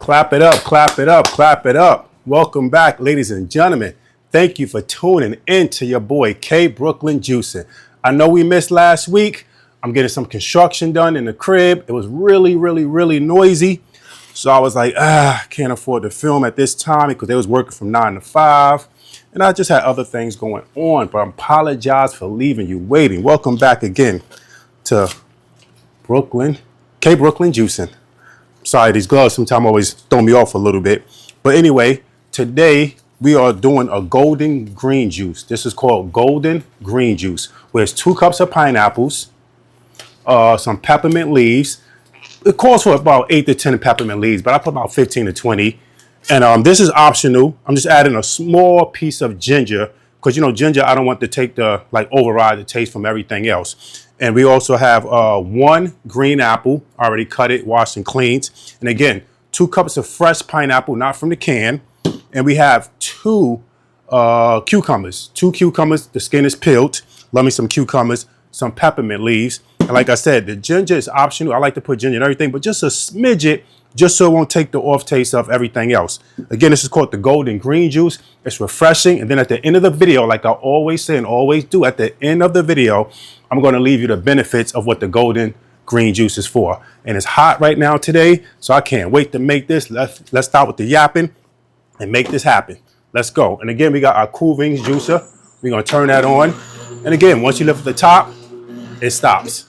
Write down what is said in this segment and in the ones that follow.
Clap it up, clap it up, clap it up. Welcome back, ladies and gentlemen. Thank you for tuning in to your boy, kbklynjuicing. I know we missed last week. I'm getting some construction done in the crib. It was really noisy. So I was like, I can't afford to film at this time because they was working from 9 to 5. And I just had other things going on, but I apologize for leaving you waiting. Welcome back again to kbklynjuicing. Sorry, these gloves sometimes always throw me off a little bit. But anyway, today we are doing a golden green juice. This is called golden green juice, where it's 2 cups of pineapples, some peppermint leaves. It calls for about 8 to 10 peppermint leaves, but I put about 15 to 20. And this is optional. I'm just adding a small piece of ginger because, you know, ginger, I don't want to take override the taste from everything else. And we also have 1 green apple, already cut it, washed and cleaned. And again, 2 cups of fresh pineapple, not from the can. And we have 2 cucumbers. 2 cucumbers, the skin is peeled. Love me some cucumbers, some peppermint leaves. And like I said, the ginger is optional. I like to put ginger in everything, but just a smidget, just so it won't take the off taste of everything else. Again, this is called the golden green juice. It's refreshing. And then at the end of the video, like I always say and always do, at the end of the video, I'm going to leave you the benefits of what the golden green juice is for. And it's hot right now today, so I can't wait to make this. Let's start with the yapping and make this happen. Let's go. And again, we got our Cool Rings juicer. We're going to turn that on. And again, once you lift the top, it stops.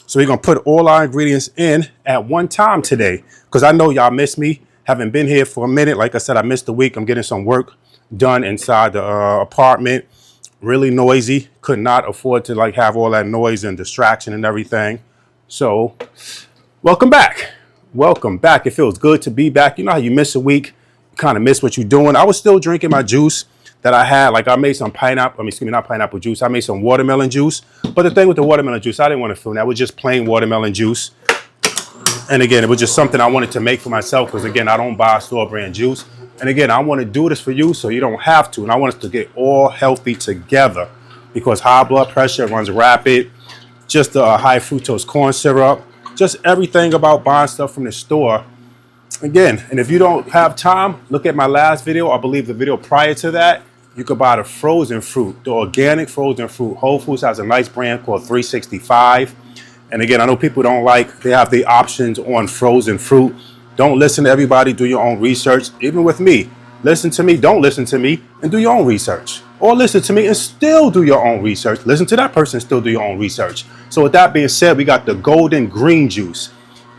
So we're going to put all our ingredients in at one time today, because I know y'all miss me. Haven't been here for a minute. Like I said, I missed the week. I'm getting some work done inside the apartment. Really noisy. Could not afford to have all that noise and distraction and everything. So welcome back. Welcome back. It feels good to be back. You know how you miss a week, you kind of miss what you're doing. I was still drinking my juice that I had. Like I made some not pineapple juice. I made some watermelon juice. But the thing with the watermelon juice, I didn't want to film that. It was just plain watermelon juice. And again, it was just something I wanted to make for myself because again, I don't buy store brand juice. And again, I want to do this for you so you don't have to. And I want us to get all healthy together because high blood pressure runs rapid. Just the high fructose corn syrup. Just everything about buying stuff from the store. Again, and if you don't have time, look at my last video. I believe the video prior to that. You could buy the frozen fruit, the organic frozen fruit. Whole Foods has a nice brand called 365. And again, I know people they have the options on frozen fruit. Don't listen to everybody, do your own research. Even with me, listen to me, don't listen to me, and do your own research. Or listen to me and still do your own research. Listen to that person, still do your own research. So with that being said, we got the golden green juice.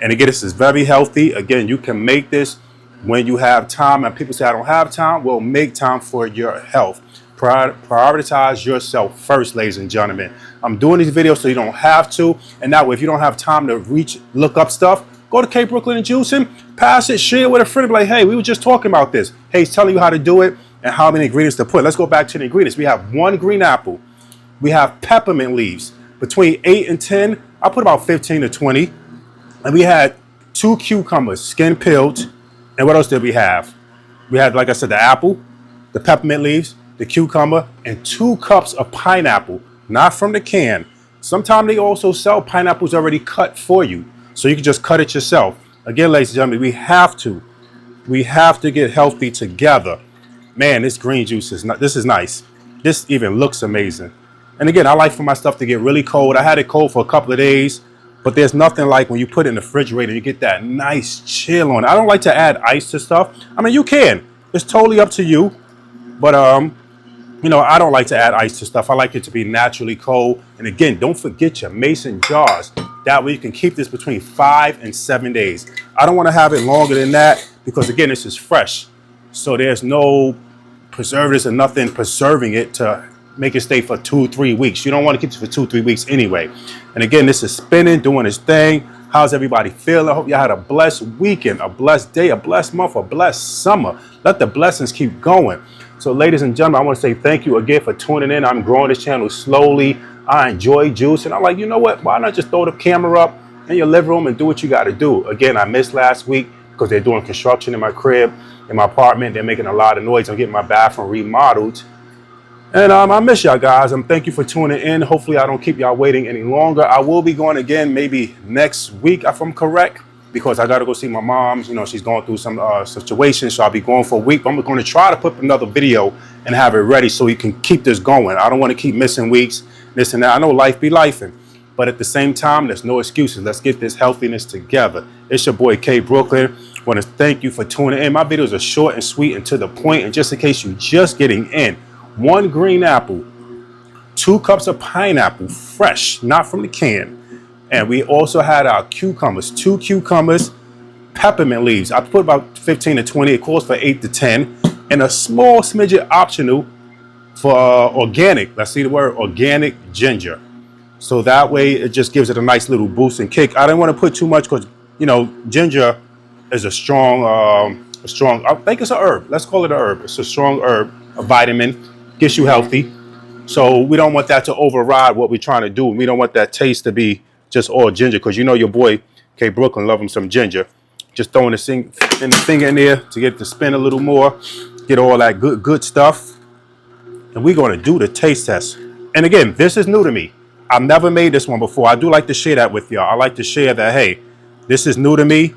And again, this is very healthy. Again, you can make this when you have time. And people say, I don't have time. Well, make time for your health. Prioritize yourself first, ladies and gentlemen. I'm doing these videos so you don't have to. And that way, if you don't have time to look up stuff, go to kbklynjuicing, pass it, share it with a friend. Be like, hey, we were just talking about this. Hey, he's telling you how to do it and how many ingredients to put. Let's go back to the ingredients. We have 1 green apple. We have peppermint leaves. Between 8 and 10, I put about 15 to 20. And we had 2 cucumbers, skin peeled. And what else did we have? We had, like I said, the apple, the peppermint leaves, the cucumber, and 2 cups of pineapple, not from the can. Sometimes they also sell pineapples already cut for you, so you can just cut it yourself. Again, ladies and gentlemen, we have to get healthy together. Man, this green juice is nice. This even looks amazing. And again, I like for my stuff to get really cold. I had it cold for a couple of days, but there's nothing like when you put it in the refrigerator, you get that nice chill on it. I don't like to add ice to stuff. I mean, you can. It's totally up to you. But, you know, I don't like to add ice to stuff. I like it to be naturally cold. And again, don't forget your mason jars. That way you can keep this between 5 and 7 days. I don't want to have it longer than that because, again, this is fresh. So there's no preservatives or nothing preserving it to make it stay for 2-3 weeks. You don't want to keep it for 2-3 weeks anyway. And again, this is spinning, doing its thing. How's everybody feeling? I hope y'all had a blessed weekend, a blessed day, a blessed month, a blessed summer. Let the blessings keep going. So ladies and gentlemen, I want to say thank you again for tuning in. I'm growing this channel slowly. I enjoy juice. And I'm like, you know what? Why not just throw the camera up in your living room and do what you got to do? Again, I missed last week because they're doing construction in my crib, in my apartment. They're making a lot of noise. I'm getting my bathroom remodeled. And I miss y'all guys. Thank you for tuning in. Hopefully I don't keep y'all waiting any longer. I will be going again maybe next week if I'm correct. because I got to go see my mom. You know, she's going through some situation, so I'll be going for a week. But I'm going to try to put up another video and have it ready so we can keep this going. I don't want to keep missing weeks, this and that. I know life be lifing, but at the same time, there's no excuses. Let's get this healthiness together. It's your boy K Brooklyn. I want to thank you for tuning in. My videos are short and sweet and to the point. And just in case you're just getting in, 1 green apple, 2 cups of pineapple, fresh, not from the can. And we also had our cucumbers, 2 cucumbers, peppermint leaves. I put about 15 to 20. It calls for 8 to 10. And a small smidget optional for organic. Let's see the word, organic ginger. So that way it just gives it a nice little boost and kick. I didn't want to put too much because, you know, ginger is a strong, I think it's a herb. Let's call it a herb. It's a strong herb, a vitamin, gets you healthy. So we don't want that to override what we're trying to do. We don't want that taste to be just all ginger, because you know your boy K Brooklyn love him some ginger. Just throwing the finger in there to get it to spin a little more, get all that good stuff. And we're going to do the taste test. And again, this is new to me. I've never made this one before. I do like to share that with y'all. I like to share that, hey, this is new to me.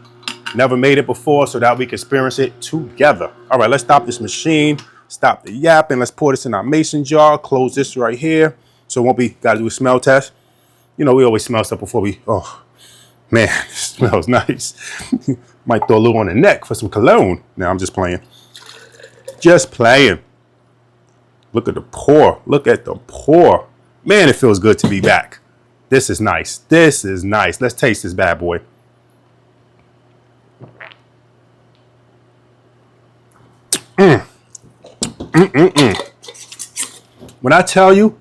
Never made it before, so that we can experience it together. All right, let's stop this machine. Stop the yapping. Let's pour this in our mason jar. Close this right here. So it won't be, got to do a smell test. You know, we always smell stuff before we, oh, man, it smells nice. Might throw a little on the neck for some cologne. Now I'm just playing. Just playing. Look at the pour. Look at the pour. Man, it feels good to be back. This is nice. This is nice. Let's taste this bad boy. When I tell you,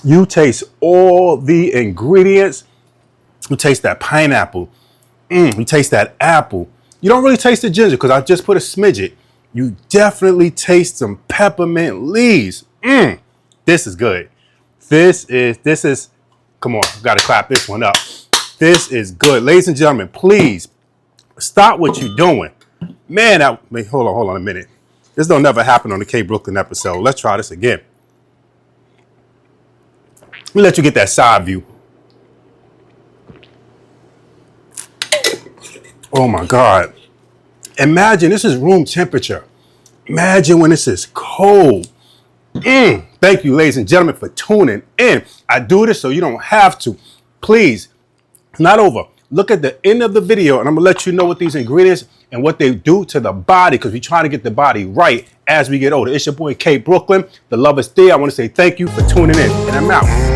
you taste all the ingredients. You taste that pineapple. You taste that apple. You don't really taste the ginger because I just put a smidget. You definitely taste some peppermint leaves. This is good. This is, come on, got to clap this one up. This is good. Ladies and gentlemen, please stop what you're doing. Man, hold on a minute. This don't never happen on the K Brooklyn episode. Let's try this again. Let me let you get that side view. Oh my God. Imagine this is room temperature. Imagine when this is cold. Thank you, ladies and gentlemen, for tuning in. I do this so you don't have to. Please, it's not over. Look at the end of the video, and I'm going to let you know what these ingredients and what they do to the body, because we try to get the body right as we get older. It's your boy, K Brooklyn. The love is there. I want to say thank you for tuning in, and I'm out.